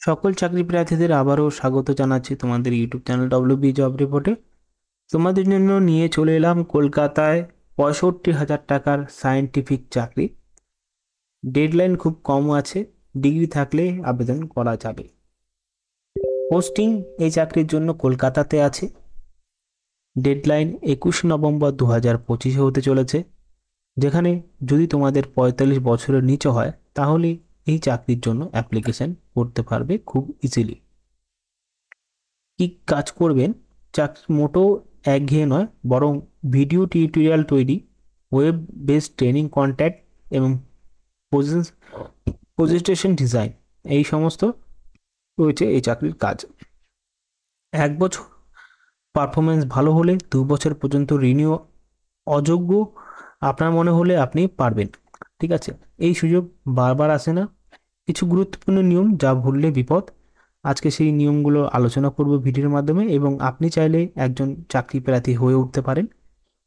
সকল চাকরি প্রার্থীদের আবারও স্বাগত জানাচ্ছি তোমাদের ইউটিউব চ্যানেল ডব্লিউবি জব রিপোর্টে। তোমাদের জন্য নিয়ে চলে এলাম কলকাতায় 65,000 টাকার সায়েন্টিফিক চাকরি। ডেডলাইন খুব কম আছে, ডিগ্রি থাকলে আবেদন করা যাবে। পোস্টিং এই চাকরির জন্য কলকাতাতে আছে। ডেডলাইন 21 নভেম্বর 2025 হতে চলেছে। যেখানে যদি তোমাদের 45 বছরের নিচে হয় তাহলে এই চাকরির জন্য অ্যাপ্লিকেশন করতে পারবে খুব ইজিলি। কি কাজ করবেন? চাকরি মোটো একঘেয়ে নয়, বরং ভিডিও টিউটোরিয়াল তৈরি, ওয়েব বেসড ট্রেনিং কন্ট্যাক্ট এবং প্রেজেন্টেশন ডিজাইন, এই সমস্ত রয়েছে এই চাকরির কাজ। 1 বছর পারফরমেন্স ভালো হলে 2 বছর পর্যন্ত রিনিউ অযোগ্য আপনার মনে হলে আপনি পারবেন। ঠিক আছে, এই সুযোগ বারবার আসে না। কিছু গুরুত্বপূর্ণ নিয়ম যা ভুললে বিপদ। আজকে সেই নিয়মগুলো আলোচনা করব ভিডিওর মাধ্যমে, এবং আপনি চাইলে একজন চাকরি প্রার্থী হয়ে উঠতে পারেন।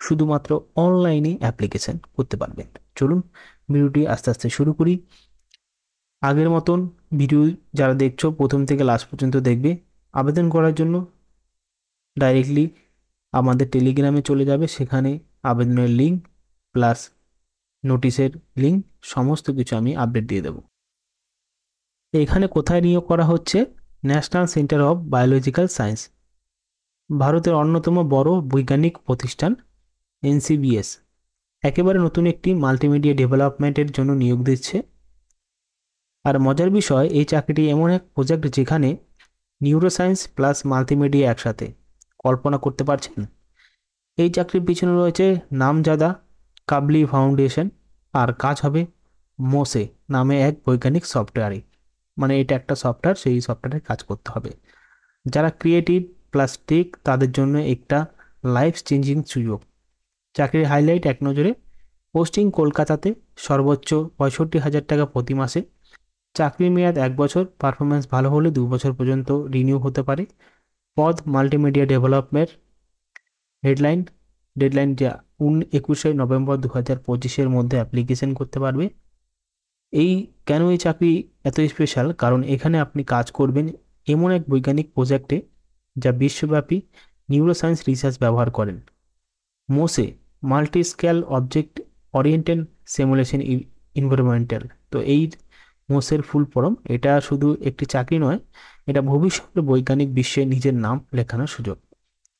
শুধুমাত্র অনলাইনে অ্যাপ্লিকেশন করতে পারবেন। চলুন ভিডিওটি আস্তে আস্তে শুরু করি। আগের মতন ভিডিও যারা দেখছো প্রথম থেকে লাস্ট পর্যন্ত দেখবে। আবেদন করার জন্য ডাইরেক্টলি আমাদের টেলিগ্রামে চলে যাবে, সেখানে আবেদনের লিঙ্ক প্লাস নোটিশের লিঙ্ক সমস্ত কিছু আমি আপডেট দিয়ে দেবো। এখানে কোথায় নিয়োগ করা হচ্ছে? National centre of biological science, ভারতের অন্যতম বড় বৈজ্ঞানিক প্রতিষ্ঠান এনসিবিএস একেবারে নতুন একটি মাল্টিমিডিয়া ডেভেলপমেন্টের জন্য নিয়োগ দিচ্ছে। আর মজার বিষয়, এই চাকরিটি এমন এক প্রজেক্ট যেখানে নিউরোসায়েন্স প্লাস মাল্টিমিডিয়া একসাথে। কল্পনা করতে পারছেন? এই চাকরির পিছনে রয়েছে নামজাদা কাবলি ফাউন্ডেশন, আর কাজ হবে মোসে নামে এক বৈজ্ঞানিক সফটওয়্যারে। মানে এটা একটা সফটওয়্যার, সেই সফটওয়্যারে কাজ করতে হবে। যারা ক্রিয়েটিভ প্লাস টেক তাদের জন্য একটা লাইফ চেঞ্জিং সুযোগ। চাকরির হাইলাইট এক নজরে: পোস্টিং কলকাতাতে, সর্বোচ্চ 65,000 টাকা প্রতি মাসে, চাকরির মেয়াদ 1 বছর, পারফরমেন্স ভালো হলে 2 বছর পর্যন্ত রিনিউ হতে পারে। পদ মাল্টিমিডিয়া ডেভেলপমেন্ট। ডেডলাইন যা 21 নভেম্বর 2025 মধ্যে অ্যাপ্লিকেশন করতে পারবে। কেন এই চাকরি এত স্পেশাল? কারণ এখানে আপনি কাজ করবেন এমন এক বৈজ্ঞানিক প্রজেক্টে যা বিশ্বব্যাপী নিউরোসায়েন্স রিসার্চ ব্যবহার করেন। Moshe multi scale object oriented simulation environmental. তো এই মোসের ফুল ফর্ম। এটা শুধু একটি চাকরি নয়, এটা ভবিষ্যতের বৈজ্ঞানিক বিশ্বে নিজের নাম লেখানোর সুযোগ।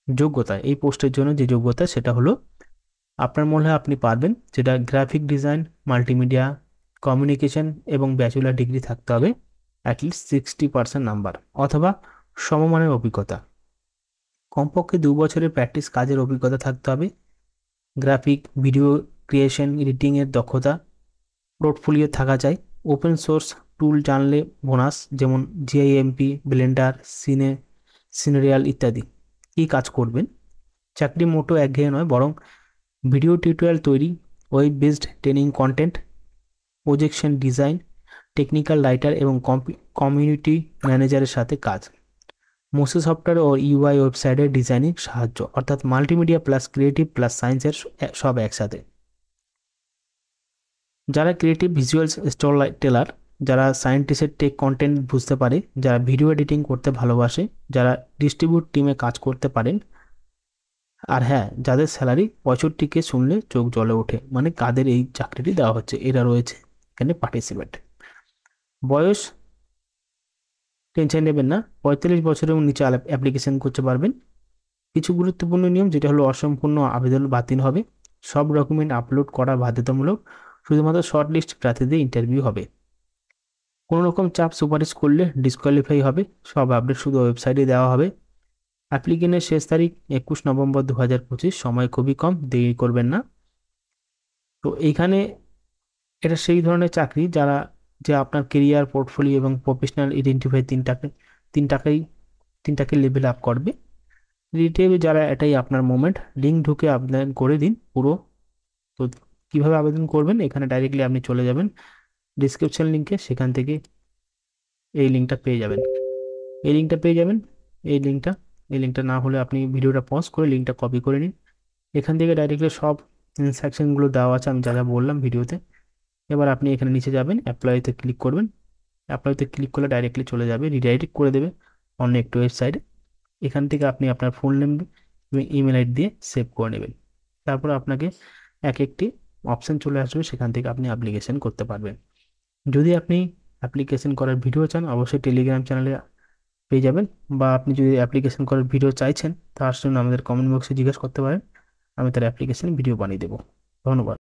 যোগ্যতা, এই পোস্টের জন্য যে যোগ্যতা সেটা হলো আপনার মনে হয় আপনি পারবেন, যেটা গ্রাফিক ডিজাইন, মাল্টিমিডিয়া, কমিউনিকেশন এবং ব্যাচেলর ডিগ্রি থাকতে হবে, অ্যাটলিস্ট 60% নাম্বার অথবা সমমানের অভিজ্ঞতা। কমপক্ষে 2 বছরের প্র্যাকটিস কাজের অভিজ্ঞতা থাকতে হবে। গ্রাফিক ভিডিও ক্রিয়েশন এডিটিংয়ের দক্ষতা পোর্টফোলিও থাকা চাই। ওপেন সোর্স টুল জানলে বোনাস, যেমন জিআইএমপি, ব্লেন্ডার, সিনেরিয়াল ইত্যাদি। কী কাজ করবেন? চাকরি মোটো একঘেয়ে নয়, বরং ভিডিও টিউটোরিয়াল তৈরি, web based training content, projection design, technical writer এবং কমিউনিটি ম্যানেজারের সাথে কাজ। মোসে সফটওয়্যার ও ইউআই ওয়েবসাইটের ডিজাইনিং সাহায্য, অর্থাৎ মাল্টিমিডিয়া প্লাস ক্রিয়েটিভ প্লাস সায়েন্সের সব একসাথে। যারা ক্রিয়েটিভ ভিজুয়ালস স্টোরি টেলার, যারা সায়েন্টিস্টের টেক কন্টেন্ট বুঝতে পারে, যারা ভিডিও এডিটিং করতে ভালোবাসে, যারা ডিস্ট্রিবিউট টিমে কাজ করতে পারেন, আর হ্যাঁ, যাদের স্যালারি 65 শুনলে চোখ জ্বলে ওঠে, মানে কাদের এই চাকরিটি দেওয়া হচ্ছে, এরা রয়েছে এখানে পার্টিসিপেন্ট। বয়স টেনশন নেবেন না, 45 বছরের নিচে অ্যাপ্লিকেশন করতে পারবেন। কিছু গুরুত্বপূর্ণ নিয়ম, যেটা হলো অসম্পূর্ণ আবেদন বাতিল হবে, সব ডকুমেন্ট আপলোড করা বাধ্যতামূলক, শুধুমাত্র শর্ট লিস্ট প্রার্থীদের ইন্টারভিউ হবে। কোনো রকম চাপ সুপারিশ করলে ডিসকোয়ালিফাই হবে। সব আপডেট শুধু ওয়েবসাইটে দেওয়া হবে। অ্যাপ্লিকেশনের শেষ তারিখ 21 নভেম্বর 2025, সময় খুবই কম, দেরি করবেন না। তো এইখানে এটা সেই ধরনের চাকরি যে আপনার কেরিয়ার, পোর্টফোলিও এবং প্রফেশনাল আইডেন্টিফাই তিনটাকে লেভেল আপ করবে। রিটেল যারা, এটাই আপনার মোমেন্ট। লিঙ্ক ঢুকে আবেদন করে দিন পুরো। তো কীভাবে আবেদন করবেন? এখানে ডাইরেক্টলি আপনি চলে যাবেন ডিসক্রিপশন লিঙ্কে, সেখান থেকে এই লিঙ্কটা পেয়ে যাবেন। এই লিঙ্কটা না হলে আপনি ভিডিওটা পজ করে লিঙ্কটা কপি করে নিন। এখান থেকে ডাইরেক্টলি সব ইনস্ট্রাকশনগুলো দেওয়া আছে আমি যা যা বললাম ভিডিওতে। এবার আপনি এখানে নিচে যাবেন, অ্যাপ্লাইতে ক্লিক করবেন। অ্যাপ্লাইতে ক্লিক করলে ডাইরেক্টলি চলে যাবে, রিডাইরেক্ট করে দেবে অন্য একটি ওয়েবসাইটে। এখান থেকে আপনি আপনার ফুল নেম এবং ইমেল আইডি দিয়ে সেভ করে নেবেন। তারপর আপনাকে এক একটি অপশান চলে আসবে, সেখান থেকে আপনি অ্যাপ্লিকেশন করতে পারবেন। যদি আপনি অ্যাপ্লিকেশন করার ভিডিও চান, অবশ্যই টেলিগ্রাম চ্যানেলে পেয়ে যাবেন, বা আপনি যদি অ্যাপ্লিকেশন করার ভিডিও চাইছেন তার জন্য আমাদের কমেন্ট বক্সে জিজ্ঞেস করতে পারেন, আমি তার অ্যাপ্লিকেশন ভিডিও বানিয়ে দেবো। ধন্যবাদ।